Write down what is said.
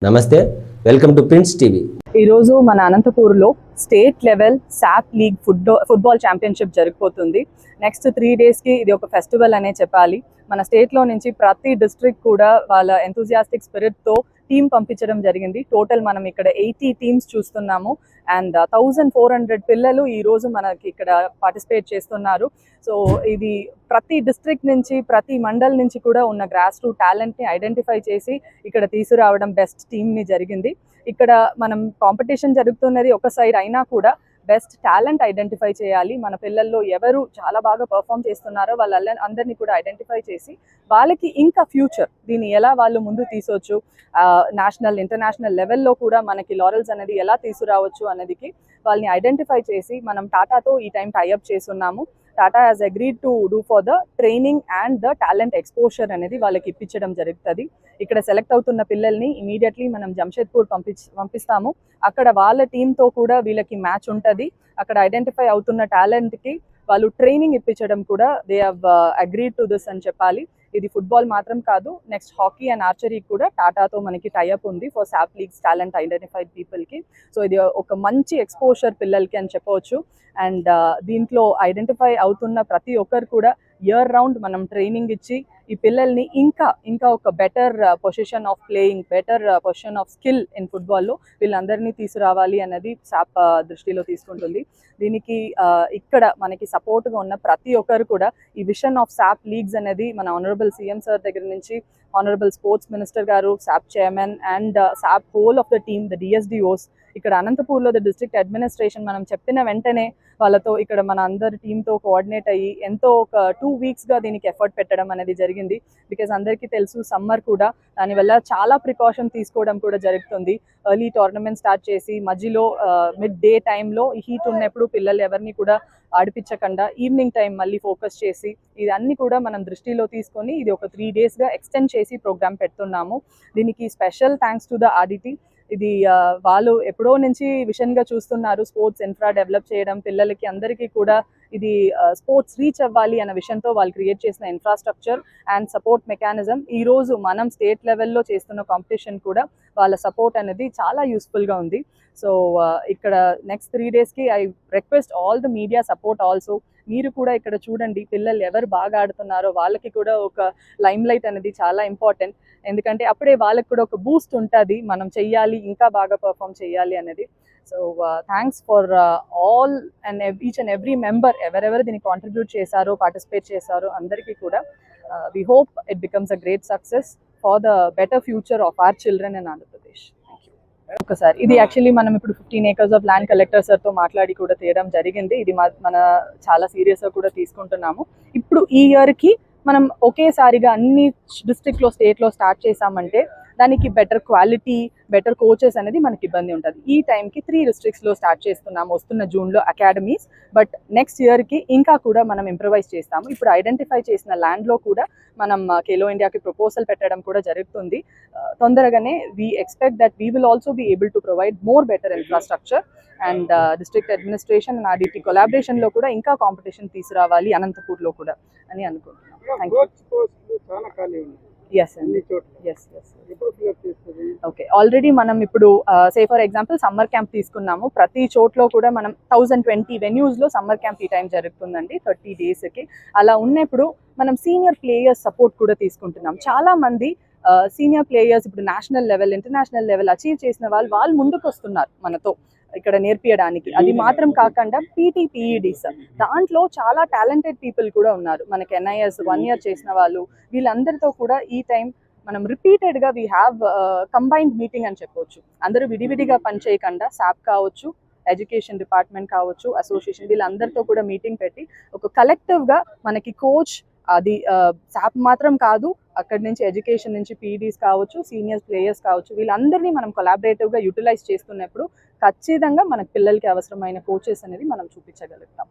నమస్తే, welcome to prince TV. ఈరోజు మన అనంతపూర్లో స్టేట్ లెవెల్ సాప్ లీగ్ ఫుట్బాల్ ఛాంపియన్షిప్ జరిగిపోతుంది. నెక్స్ట్ 3 డేస్కి ఇది ఒక ఫెస్టివల్ అనే చెప్పాలి. మన స్టేట్లో నుంచి ప్రతి డిస్ట్రిక్ట్ కూడా వాళ్ళ ఎంతూజియాస్టిక్ స్పిరిట్తో టీం పంపించడం జరిగింది. టోటల్ మనం ఇక్కడ 80 టీమ్స్ చూస్తున్నాము అండ్ 1400 పిల్లలు ఈరోజు మనకి ఇక్కడ పార్టిసిపేట్ చేస్తున్నారు. సో ఇది ప్రతి డిస్ట్రిక్ట్ నుంచి ప్రతి మండల్ నుంచి కూడా ఉన్న గ్రాస్ రూట్ టాలెంట్ని ఐడెంటిఫై చేసి ఇక్కడ తీసుకురావడం బెస్ట్ టీమ్ని జరిగింది. ఇక్కడ మనం కాంపిటీషన్ జరుగుతున్నది ఒక సైడ్ అయినా కూడా బెస్ట్ టాలెంట్ ఐడెంటిఫై చేయాలి. మన పిల్లల్లో ఎవరు చాలా బాగా పర్ఫామ్ చేస్తున్నారో అందరినీ కూడా ఐడెంటిఫై చేసి వాళ్ళకి ఇంకా ఫ్యూచర్ దీన్ని ఎలా వాళ్ళు ముందు తీసొచ్చు, నేషనల్ ఇంటర్నేషనల్ లెవెల్లో కూడా మనకి లారెల్స్ అనేది ఎలా తీసుకురావచ్చు అనేదికి వాళ్ళని ఐడెంటిఫై చేసి మనం టాటాతో ఈ టైం టైఅప్ చేస్తున్నాము. Tata has agreed to do for the training and the talent exposure అనేది వాళ్ళకి ఇప్పించడం జరుగుతుంది. ఇక్కడ సెలెక్ట్ అవుతున్న పిల్లల్ని ఇమీడియట్లీ మనం జంషెద్పూర్ పంపిస్తాము. అక్కడ వాళ్ళ టీంతో కూడా వీళ్ళకి మ్యాచ్ ఉంటుంది. అక్కడ ఐడెంటిఫై అవుతున్న టాలెంట్కి వాళ్ళు ట్రైనింగ్ ఇప్పించడం కూడా they have agreed to this అని చెప్పాలి. ఇది ఫుట్బాల్ మాత్రం కాదు, నెక్స్ట్ హాకీ అండ్ ఆర్చరీ కూడా టాటాతో మనకి టైఅప్ ఉంది for SAAP leagues talent identified పీపుల్కి. సో ఇది ఒక మంచి ఎక్స్పోజర్ పిల్లలకి అని చెప్పవచ్చు. అండ్ దీంట్లో ఐడెంటిఫై అవుతున్న ప్రతి ఒక్కరు కూడా ఇయర్ రౌండ్ మనం ట్రైనింగ్ ఇచ్చి ఈ పిల్లల్ని ఇంకా ఒక better position of playing, better position of skill in ఫుట్బాల్లో వీళ్ళందరినీ తీసుకురావాలి అన్నది సాప్ దృష్టిలో తీసుకుంటుంది. దీనికి ఇక్కడ మనకి సపోర్ట్గా ఉన్న ప్రతి ఒక్కరు కూడా ఈ విషన్ ఆఫ్ సాప్ లీగ్స్ అనేది మన ఆనరబుల్ సీఎం సార్ దగ్గర నుంచి ఆనరబుల్ స్పోర్ట్స్ మినిస్టర్ గారు, SAAP chairman and SAAP whole of the team, the DSDOs, ఇక్కడ అనంతపూర్లో ద డిస్ట్రిక్ట్ అడ్మినిస్ట్రేషన్ మనం చెప్పిన వెంటనే వాళ్ళతో ఇక్కడ మన అందరి టీంతో కోఆర్డినేట్ అయ్యి ఎంతో ఒక 2 వీక్స్గా దీనికి ఎఫర్ట్ పెట్టడం అనేది జరిగింది. బికాజ్ అందరికీ తెలుసు సమ్మర్ కూడా, దానివల్ల చాలా ప్రికాషన్ తీసుకోవడం కూడా జరుగుతుంది. ఎర్లీ టోర్నమెంట్ స్టార్ట్ చేసి మధ్యలో మిడ్ డే టైంలో ఈ హీట్ ఉన్నప్పుడు పిల్లలు ఎవరిని కూడా ఆడిపించకుండా ఈవినింగ్ టైం మళ్ళీ ఫోకస్ చేసి ఇదన్నీ కూడా మనం దృష్టిలో తీసుకొని ఇది ఒక 3 డేస్గా ఎక్స్టెండ్ చేసి ప్రోగ్రామ్ పెడుతున్నాము. దీనికి special thanks to the RDT. ఇది వాళ్ళు ఎప్పుడో నుంచి విషన్గా చూస్తున్నారు స్పోర్ట్స్ ఇన్ఫ్రా డెవలప్ చేయడం, పిల్లలకి అందరికీ కూడా ఇది స్పోర్ట్స్ రీచ్ అవ్వాలి అన్న విషయంతో వాళ్ళు క్రియేట్ చేసిన ఇన్ఫ్రాస్ట్రక్చర్ అండ్ సపోర్ట్ మెకానిజం ఈరోజు మనం స్టేట్ లెవెల్లో చేస్తున్న కాంపిటీషన్ కూడా వాళ్ళ సపోర్ట్ అనేది చాలా యూస్ఫుల్గా ఉంది. సో ఇక్కడ నెక్స్ట్ 3 డేస్కి I request all the media support also. మీరు కూడా ఇక్కడ చూడండి, పిల్లలు ఎవరు బాగా ఆడుతున్నారో వాళ్ళకి కూడా ఒక లైమ్ లైట్ అనేది చాలా ఇంపార్టెంట్. ఎందుకంటే అప్పుడే వాళ్ళకి కూడా ఒక బూస్ట్ ఉంటుంది, మనం చెయ్యాలి ఇంకా బాగా పర్ఫామ్ చేయాలి అనేది. So thanks for all and each and every member ఎవరెవరు దీన్ని కాంట్రిబ్యూట్ చేశారో, పార్టిసిపేట్ చేశారో అందరికీ కూడా we hope it becomes a great success for the better future of our children in Andhra Pradesh. ఒకసారి ఇది యాక్చువల్లీ మనం ఇప్పుడు 15 acres ఆఫ్ ల్యాండ్ కలెక్టర్ సార్తో మాట్లాడి కూడా తీయడం జరిగింది. ఇది మన చాలా సీరియస్గా కూడా తీసుకుంటున్నాము. ఇప్పుడు ఈ ఇయర్కి మనం ఒకేసారిగా అన్ని డిస్ట్రిక్ట్లో స్టేట్లో స్టార్ట్ చేసామంటే దానికి బెటర్ క్వాలిటీ, బెటర్ కోచెస్ అనేది మనకి ఇబ్బంది ఉంటుంది. ఈ టైంకి 3 డిస్ట్రిక్ట్స్లో స్టార్ట్ చేస్తున్నాము వస్తున్న జూన్లో అకాడమీస్. బట్ నెక్స్ట్ ఇయర్కి ఇంకా కూడా మనం ఇంప్రవైజ్ చేస్తాము. ఇప్పుడు ఐడెంటిఫై చేసిన ల్యాండ్లో కూడా మనం ఖేలో ఇండియాకి ప్రపోజల్ పెట్టడం కూడా జరుగుతుంది. తొందరగానే we expect that we will also be able to provide more better infrastructure and district administration and RDT కొలాబరేషన్లో కూడా ఇంకా కాంపిటీషన్ తీసుకురావాలి అనంతపూర్లో కూడా అని అనుకుంటున్నాం. Thank you. Yes okay, already మనం ఇప్పుడు say for example summer camp తీసుకున్నాము. ప్రతి చోట్లో కూడా మనం 1020 వెన్యూస్లో సమ్మర్ క్యాంప్ ఈ టైం జరుగుతుందండి 30 డేస్కి. అలా ఉన్నప్పుడు మనం సీనియర్ ప్లేయర్స్ సపోర్ట్ కూడా తీసుకుంటున్నాం. చాలా మంది సీనియర్ ప్లేయర్స్ ఇప్పుడు national level, international level achieve చేసిన వాళ్ళు ముందుకు వస్తున్నారు మనతో ఇక్కడ నేర్పించడానికి. అది మాత్రం కాకుండా పీఈడీస్ దాంట్లో చాలా టాలెంటెడ్ పీపుల్ కూడా ఉన్నారు. మనకి NIS 1 year చేసిన వాళ్ళు, వీళ్ళందరితో కూడా ఈ టైం మనం రిపీటెడ్గా వీ హ్యావ్ కంబైన్డ్ మీటింగ్ అని చెప్పవచ్చు. అందరూ విడివిడిగా పనిచేయకుండా సాప్ కావచ్చు, ఎడ్యుకేషన్ డిపార్ట్మెంట్ కావచ్చు, అసోసియేషన్ వీళ్ళందరితో కూడా మీటింగ్ పెట్టి ఒక కలెక్టివ్గా మనకి కోచ్ అది సాప్ మాత్రం కాదు, అక్కడి నుంచి ఎడ్యుకేషన్ నుంచి పీఈడీస్ కావచ్చు, సీనియర్ ప్లేయర్స్ కావచ్చు, వీళ్ళందరినీ మనం కొలాబరేటివ్గా యూటిలైజ్ చేస్తున్నప్పుడు ఖచ్చితంగా మనకు పిల్లలకి అవసరమైన కోచెస్ అనేది మనం చూపించగలుగుతాం.